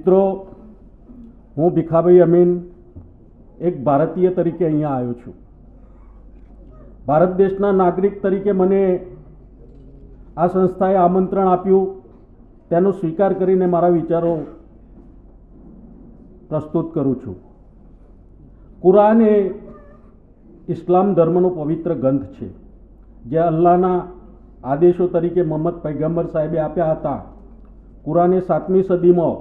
મિત્રો, હું ભીખાભાઈ અમીન એક ભારતીય તરીકે અહીંયા આવ્યો છું. ભારત દેશના નાગરિક તરીકે મને આ સંસ્થાએ આમંત્રણ આપ્યું, તેનો સ્વીકાર કરીને મારા વિચારો પ્રસ્તુત કરું છું. કુરાન એ ઇસ્લામ ધર્મનો પવિત્ર ગ્રંથ છે, જે અલ્લાહના આદેશો તરીકે મોહમ્મદ પૈગંબર સાહેબે આપ્યા હતા. કુરાન એ 7મી સદીમાં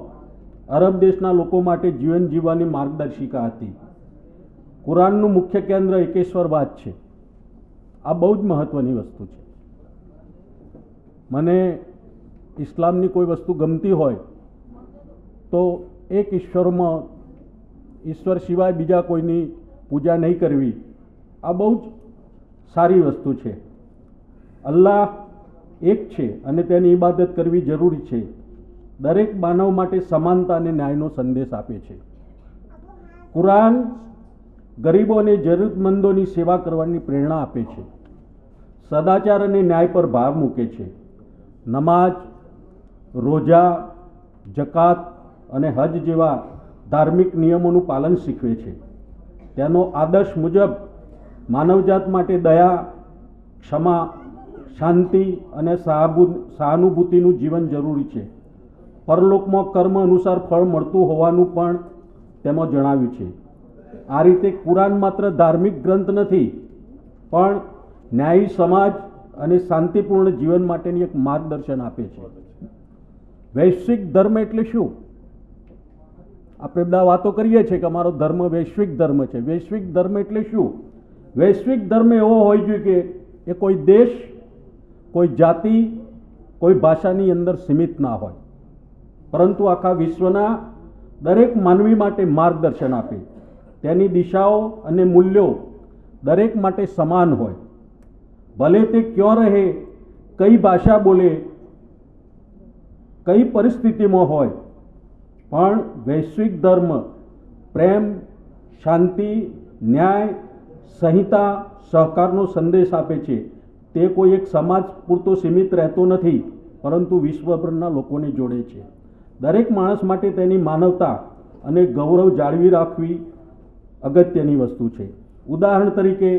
અરબ દેશના લોકો માટે જીવન જીવવાની માર્ગદર્શિકા હતી. કુરાનનું મુખ્ય કેન્દ્ર એકેશ્વરવાદ છે. આ બહુ જ મહત્ત્વની વસ્તુ છે. મને ઇસ્લામની કોઈ વસ્તુ ગમતી હોય તો એક ઈશ્વર સિવાય બીજા કોઈની પૂજા નહીં કરવી, આ બહુ જ સારી વસ્તુ છે. અલ્લાહ એક છે અને તેની ઇબાદત કરવી જરૂરી છે. દરેક માનવ માટે સમાનતા અને ન્યાયનો સંદેશ આપે છે. કુરાન ગરીબો અને જરૂરતમંદોની સેવા કરવાની પ્રેરણા આપે છે. સદાચાર અને ન્યાય પર ભાર મૂકે છે. નમાજ, રોજા, જકાત અને હજ જેવા ધાર્મિક નિયમોનું પાલન શીખવે છે. તેનો આદર્શ મુજબ માનવજાત માટે દયા, ક્ષમા, શાંતિ અને સહાનુભૂતિનું જીવન જરૂરી છે. પરલોકમાં કર્મ અનુસાર ફળ મળતું હોવાનું પણ તેમાં જણાવ્યું છે. આ રીતે કુરાન માત્ર ધાર્મિક ગ્રંથ નથી, પણ ન્યાયી સમાજ અને શાંતિપૂર્ણ જીવન માટેની એક માર્ગદર્શન આપે છે. વૈશ્વિક ધર્મ એટલે શું? આપણે બધા વાતો કરીએ છીએ કે અમારો ધર્મ વૈશ્વિક ધર્મ છે. વૈશ્વિક ધર્મ એટલે શું? વૈશ્વિક ધર્મ એવો હોય જોઈએ કે એ કોઈ દેશ, કોઈ જાતિ, કોઈ ભાષાની અંદર સીમિત ના હોય, પરંતુ આખા વિશ્વના દરેક માનવી માટે માર્ગદર્શન આપે. તેની દિશાઓ અને મૂલ્યો દરેક માટે સમાન હોય. ભલે તે ક્યાં રહે, કઈ ભાષા બોલે, કઈ પરિસ્થિતિમાં હોય, પણ વૈશ્વિક ધર્મ પ્રેમ, શાંતિ, ન્યાય, સંહિતા, સહકારનો સંદેશ આપે છે. તે કોઈ એક સમાજ પૂરતો સીમિત રહેતો નથી, પરંતુ વિશ્વભરના લોકોને જોડે છે. દરેક માણસ માટે તેની માનવતા અને ગૌરવ જાળવી રાખવી અગત્યની વસ્તુ છે. ઉદાહરણ તરીકે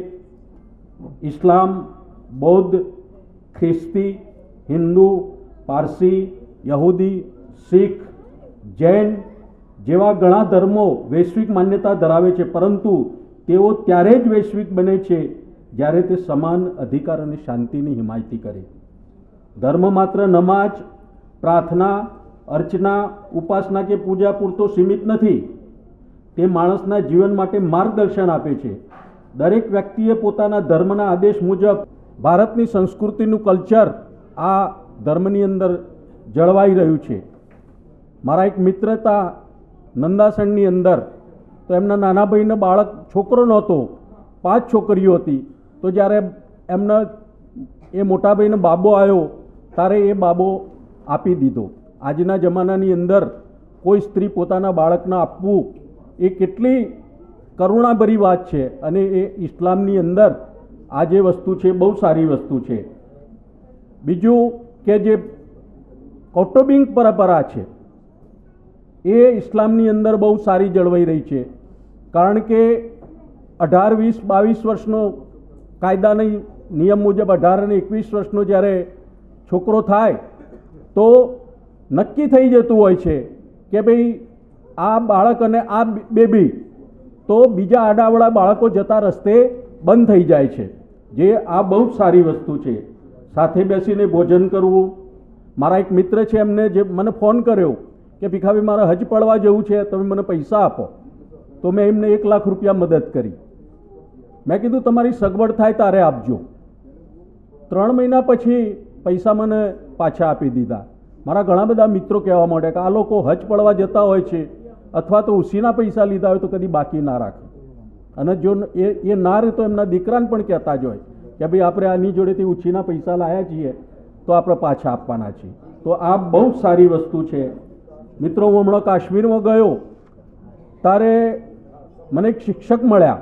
ઇસ્લામ, બૌદ્ધ, ખ્રિસ્તી, હિન્દુ, પારસી, યહૂદી, શીખ, જૈન જેવા ઘણા ધર્મો વૈશ્વિક માન્યતા ધરાવે છે, પરંતુ તેઓ ત્યારે જ વૈશ્વિક બને છે જ્યારે તે સમાન અધિકાર અને શાંતિની હિમાયતી કરે. ધર્મ માત્ર નમાજ, પ્રાર્થના, અર્ચના, ઉપાસના કે પૂજા પૂરતો સીમિત નથી. તે માણસના જીવન માટે માર્ગદર્શન આપે છે. દરેક વ્યક્તિએ પોતાના ધર્મના આદેશ મુજબ ભારતની સંસ્કૃતિનું કલ્ચર આ ધર્મની અંદર જળવાઈ રહ્યું છે. મારા એક મિત્ર હતા નંદાસણની અંદર, તો એમના નાના ભાઈનો બાળક છોકરો નહોતો, 5 છોકરીઓ હતી. તો જ્યારે એમના એ મોટા ભાઈનો બાબો આવ્યો ત્યારે એ બાબો આપી દીધો. આજના જમાનાની અંદર કોઈ સ્ત્રી પોતાના બાળકને આપવું એ કેટલી કરુણાભરી વાત છે, અને એ ઇસ્લામની અંદર આ જે વસ્તુ છે બહુ સારી વસ્તુ છે. બીજું કે જે કૌટુંબિક પરંપરા છે એ ઇસ્લામની અંદર બહુ સારી જળવાઈ રહી છે. કારણ કે 18, 20, 22 વર્ષનો કાયદાના નિયમ મુજબ 18 અને 21 વર્ષનો જ્યારે છોકરો થાય તો નક્કી થઈ જતું હોય છે કે ભાઈ આ બાળક અને આ બેબી તો બીજા આડાવડા બાળકો જતા રસ્તે બંધ થઈ જાય છે, જે આ બહુ સારી વસ્તુ છે. સાથે બેસીને ભોજન કરવું. મારા એક મિત્ર છે, એમને જે મને ફોન કર્યો કે ભીખાભાઈ મારે હજ પડવા જવું છે, તમે મને પૈસા આપો. તો મેં એમને 1 લાખ રૂપિયા મદદ કરી. મેં કીધું તમારી સગવડ થાય ત્યારે આપજો. 3 મહિના પછી પૈસા મને પાછા આપી દીધા. મારા ઘણા બધા મિત્રો કહેવા માંડ્યા કે આ લોકો હજ પડવા જતા હોય છે, અથવા તો ઉસીના પૈસા લીધા હોય તો કદી બાકી ના રાખે, અને જો એ ના રહે તો એમના દીકરાને પણ કહેતા જ હોય કે ભાઈ આપણે આની જોડેથી ઉછીના પૈસા લાવ્યા છીએ તો આપણે પાછા આપવાના છીએ. તો આ બહુ સારી વસ્તુ છે. મિત્રો, હું હમણાં કાશ્મીરમાં ગયો ત્યારે મને એક શિક્ષક મળ્યા.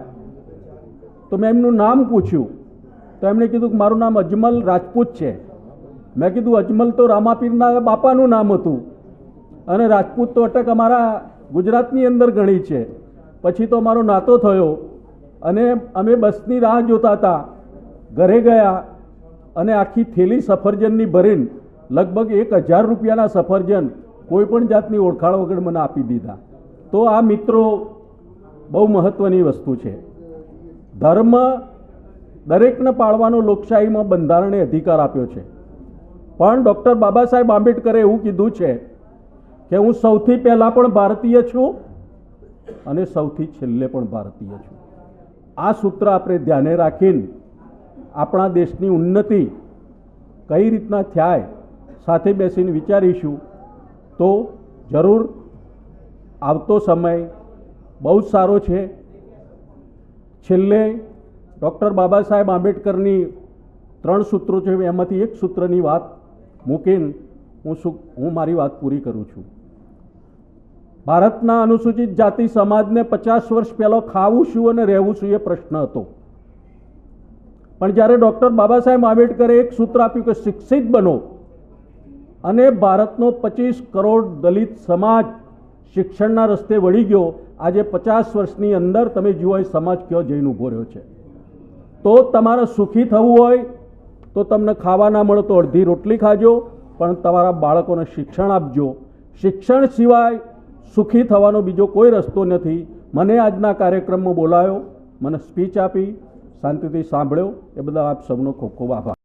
તો મેં એમનું નામ પૂછ્યું તો એમણે કીધું કે મારું નામ અજમલ રાજપૂત છે. મેં કીધું અજમલ તો રામાપીરના બાપાનું નામ હતું. અને રાજપૂત તો અટક અમારા ગુજરાતની અંદર ઘણી છે. પછી તો અમારો નાતો થયો અને અમે બસની રાહ જોતા હતા. ઘરે ગયા અને આખી થેલી સફરજનની ભરીને લગભગ 1000 રૂપિયાના સફરજન કોઈ પણ જાતની ઓળખાણ વગર મને આપી દીધા. તો આ મિત્રો બહુ મહત્ત્વની વસ્તુ છે. ધર્મ દરેકને પાળવાનો લોકશાહીમાં બંધારણે અધિકાર આપ્યો છે. પણ ડૉક્ટર બાબા સાહેબ આંબેડકરે એવું કીધું છે કે હું સૌથી પહેલાં પણ ભારતીય છું અને સૌથી છેલ્લે પણ ભારતીય છું. આ સૂત્ર આપણે ધ્યાને રાખીને આપણા દેશની ઉન્નતિ કઈ રીતના થાય સાથે બેસીને વિચારીશું તો જરૂર આવતો સમય બહુ જ સારો છે. છેલ્લે ડૉક્ટર બાબા સાહેબ આંબેડકરની 3 સૂત્રો છે, એમાંથી એક સૂત્રની વાત મૂકીને હું મારી વાત પૂરી કરું છું. ભારતના અનુસૂચિત જાતિ સમાજને 50 વર્ષ પહેલાં ખાવું શું અને રહેવું શું એ પ્રશ્ન હતો. પણ જ્યારે ડૉક્ટર બાબા સાહેબ આંબેડકરે એક સૂત્ર આપ્યું કે શિક્ષિત બનો અને ભારતનો 25 કરોડ દલિત સમાજ શિક્ષણના રસ્તે વળી ગયો. આજે 50 વર્ષની અંદર તમે જુઓ એ સમાજ કયો જઈને ઊભો રહ્યો છે. તો તમારે સુખી થવું હોય તો તમને ખાવા ના મળે તો અડધી રોટલી ખાજો, પણ તમારા બાળકોને શિક્ષણ આપજો. શિક્ષણ સિવાય સુખી થવાનો બીજો કોઈ રસ્તો નથી. મને આજના કાર્યક્રમમાં બોલાયો, મને સ્પીચ આપી, શાંતિથી સાંભળ્યો, એ બદલ આપ સૌનો ખૂબ ખૂબ આભાર.